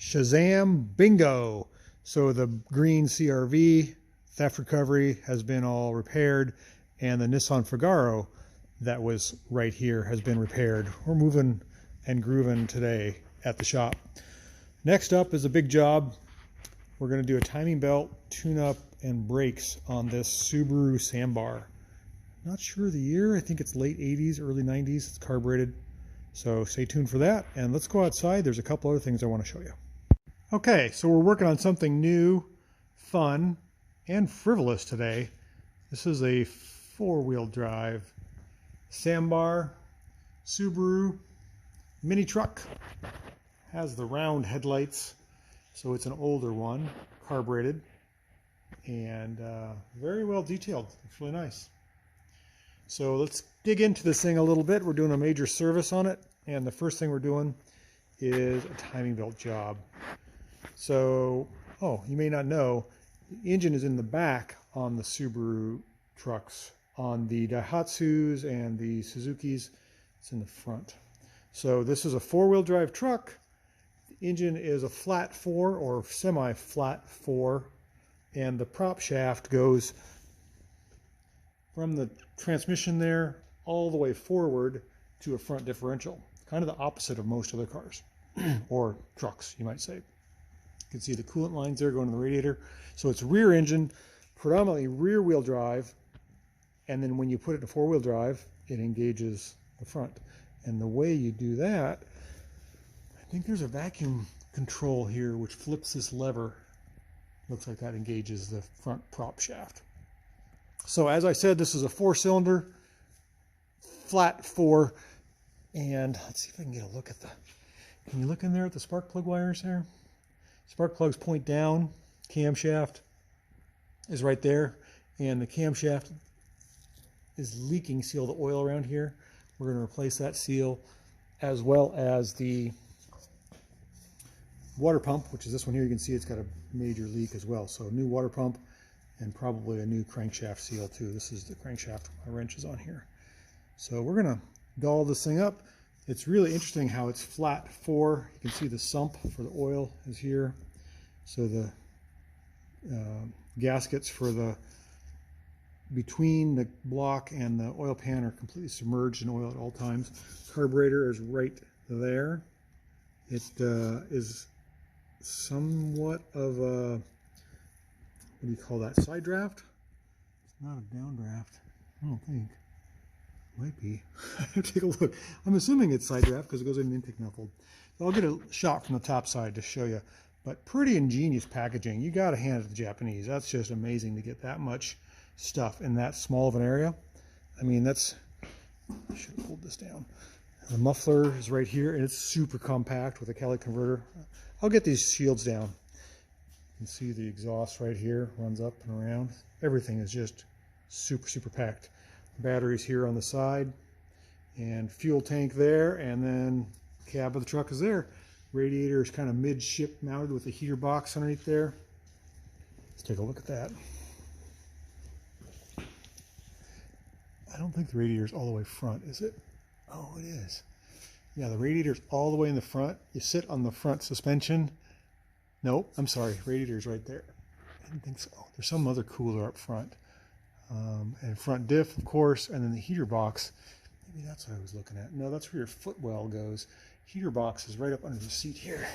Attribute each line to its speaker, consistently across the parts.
Speaker 1: Shazam bingo. So the green CRV theft recovery has been all repaired, and the Nissan Figaro that was right here has been repaired. We're moving and grooving today at the shop. Next up is a big job. We're going to do a timing belt, tune-up, and brakes on this Subaru Sandbar. Not sure the year. I think it's late 80s, early 90s. It's carbureted. So stay tuned for that. And let's go outside. There's a couple other things I want to show you. Okay, so we're working on something new, fun, and frivolous today. This is a four-wheel drive Sandbar Subaru mini truck. Has the round headlights, so it's an older one, carbureted, and very well detailed. It's really nice. So let's dig into this thing a little bit. We're doing a major service on it, and the first thing we're doing is a timing belt job. So, you may not know, the engine is in the back on the Subaru trucks. On the Daihatsus and the Suzukis, it's in the front. So this is a four-wheel drive truck. The engine is a flat four or semi-flat four, and the prop shaft goes from the transmission there all the way forward to a front differential. Kind of the opposite of most other cars or trucks, you might say. You can see the coolant lines there going to the radiator. So it's rear engine, predominantly rear wheel drive, and then when you put it in four-wheel drive, it engages the front. And the way you do that, I think there's a vacuum control here which flips this lever. Looks like that engages the front prop shaft. So as I said, this is a four-cylinder, flat four, and let's see if I can get a look at can you look in there at the spark plug wires there? Spark plugs point down, camshaft is right there, and the camshaft is leaking seal the oil around here. We're going to replace that seal, as well as the water pump, which is this one here. You can see it's got a major leak as well. So a new water pump and probably a new crankshaft seal too. This is the crankshaft my wrench is on here. So we're going to doll this thing up. It's really interesting how it's flat four. You can see the sump for the oil is here. So the gaskets for the between the block and the oil pan are completely submerged in oil at all times. Carburetor is right there. It is somewhat of a, what do you call that, side draft? It's not a downdraft, I don't think. Might be. Take a look. I'm assuming it's side draft because it goes in the intake manifold. So I'll get a shot from the top side to show you. But pretty ingenious packaging. You got to hand it to the Japanese. That's just amazing to get that much stuff in that small of an area. I mean, that's, I should have pulled this down. The muffler is right here, and it's super compact with a catalytic converter. I'll get these shields down. You can see the exhaust right here runs up and around. Everything is just super packed. Batteries here on the side, and fuel tank there, and then cab of the truck is there. Radiator is kind of midship mounted with a heater box underneath there. Let's take a look at that. I don't think the radiator is all the way front, is it? Oh, it is. Yeah, the radiator is all the way in the front. You sit on the front suspension. Nope, I'm sorry, radiator is right there. I didn't think so. There's some other cooler up front. And front diff, of course, and then the heater box. Maybe that's what I was looking at. No, that's where your footwell goes. Heater box is right up under the seat here.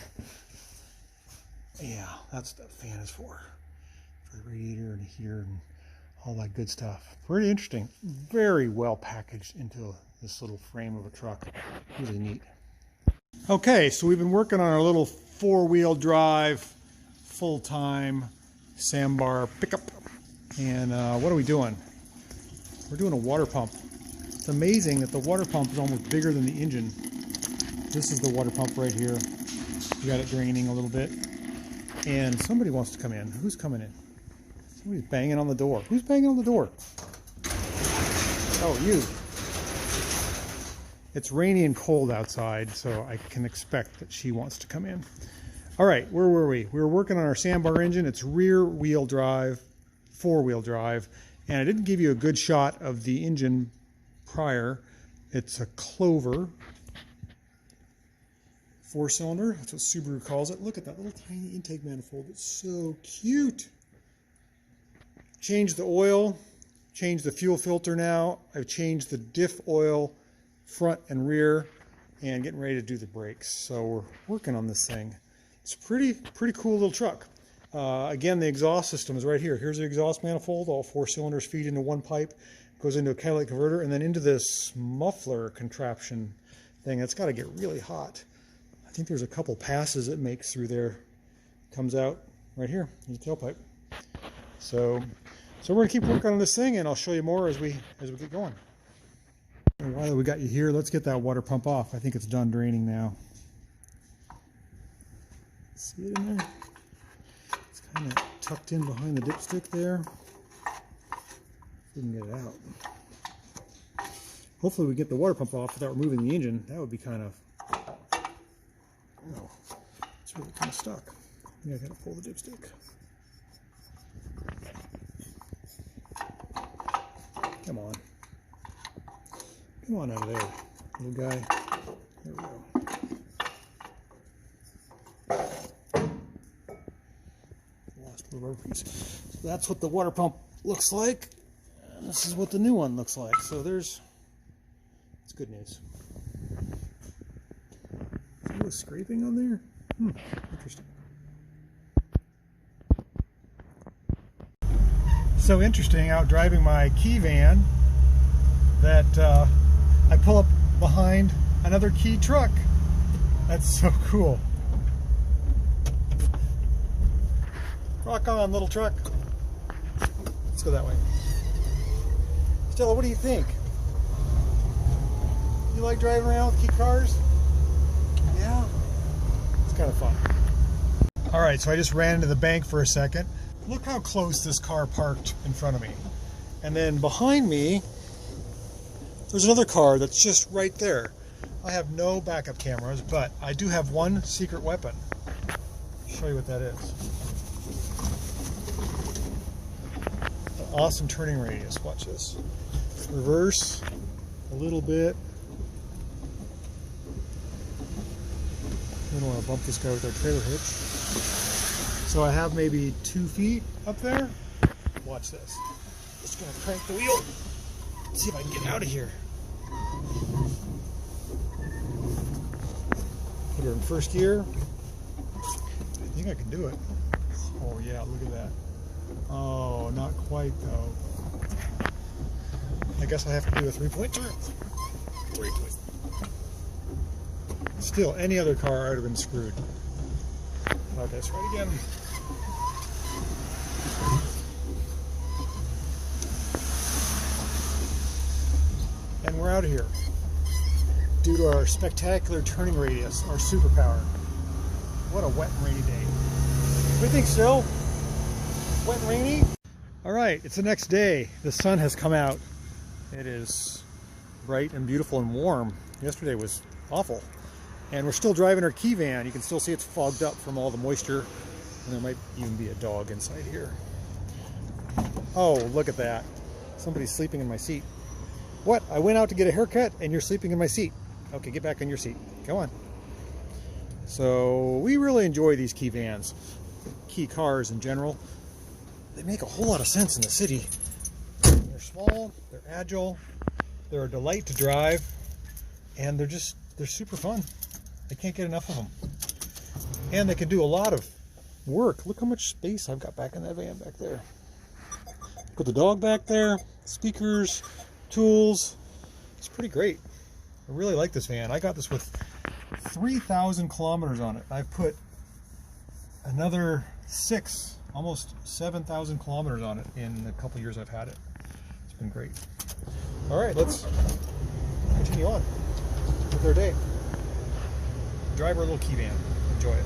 Speaker 1: Yeah, that's what that fan is for the radiator and the heater and all that good stuff. Pretty interesting. Very well packaged into this little frame of a truck. Really neat. Okay, so we've been working on our little four-wheel drive, full-time Sandbar pickup. And what are we doing? We're doing a water pump. It's amazing that the water pump is almost bigger than the engine. This is the water pump right here. You got it draining a little bit. And somebody wants to come in. Who's coming in? Somebody's banging on the door. Who's banging on the door? Oh, you. It's rainy and cold outside, so I can expect that she wants to come in. All right, where were we? We were working on our Sandbar engine. It's rear wheel drive, four-wheel drive, and I didn't give you a good shot of the engine prior. It's a Clover 4-cylinder. That's what Subaru calls it. Look at that little tiny intake manifold. It's so cute. Changed the oil, changed the fuel filter now. I've changed the diff oil front and rear, and getting ready to do the brakes. So we're working on this thing. It's a pretty cool little truck. Again, the exhaust system is right here. Here's the exhaust manifold. All 4 cylinders feed into one pipe, goes into a catalytic converter, and then into this muffler contraption thing. That's got to get really hot. I think there's a couple passes it makes through there. Comes out right here in the tailpipe. So we're gonna keep working on this thing, and I'll show you more as we get going. And while we got you here, let's get that water pump off. I think it's done draining now. See it in there? It's kind of tucked in behind the dipstick there. We can get it out. Hopefully we get the water pump off without removing the engine. That would be kind of, oh, it's really kind of stuck. Yeah, I gotta pull the dipstick. Come on. Come on out of there, little guy. There we go. Lost a little rubber piece. So that's what the water pump looks like. And this is what the new one looks like. So it's good news. Is there a scraping on there? Interesting. So interesting, out driving my KEI van, that I pull up behind another KEI truck. That's so cool. Rock on, little truck. Let's go that way. Stella, what do you think? You like driving around with KEI cars? Yeah? It's kind of fun. All right, so I just ran into the bank for a second. Look how close this car parked in front of me. And then behind me, there's another car that's just right there. I have no backup cameras, but I do have one secret weapon. I'll show you what that is. An awesome turning radius. Watch this. Reverse a little bit. We don't want to bump this guy with our trailer hitch. So I have maybe 2 feet up there. Watch this. Just gonna crank the wheel. See if I can get out of here. Put her in first gear. I think I can do it. Oh yeah, look at that. Oh, not quite though. I guess I have to do a 3-point turn. 3-point. Still, any other car I would have been screwed. Okay, let's try it again. And we're out of here. Due to our spectacular turning radius, our superpower. What a wet and rainy day. What do you think, Sil? Wet and rainy? All right, it's the next day. The sun has come out. It is bright and beautiful and warm. Yesterday was awful. And we're still driving our KEI van. You can still see it's fogged up from all the moisture. And there might even be a dog inside here. Oh, look at that. Somebody's sleeping in my seat. What? I went out to get a haircut and you're sleeping in my seat. Okay, get back in your seat. Come on. So we really enjoy these KEI vans. KEI cars in general. They make a whole lot of sense in the city. They're small, they're agile, they're a delight to drive, and they're super fun. I can't get enough of them. And they can do a lot of work. Look how much space I've got back in that van back there. Put the dog back there, speakers, tools. It's pretty great. I really like this van. I got this with 3,000 kilometers on it. I've put another 6, almost 7,000 kilometers on it in the couple years I've had it. It's been great. All right, let's continue on with our day. Drive our little KEI van. Enjoy it.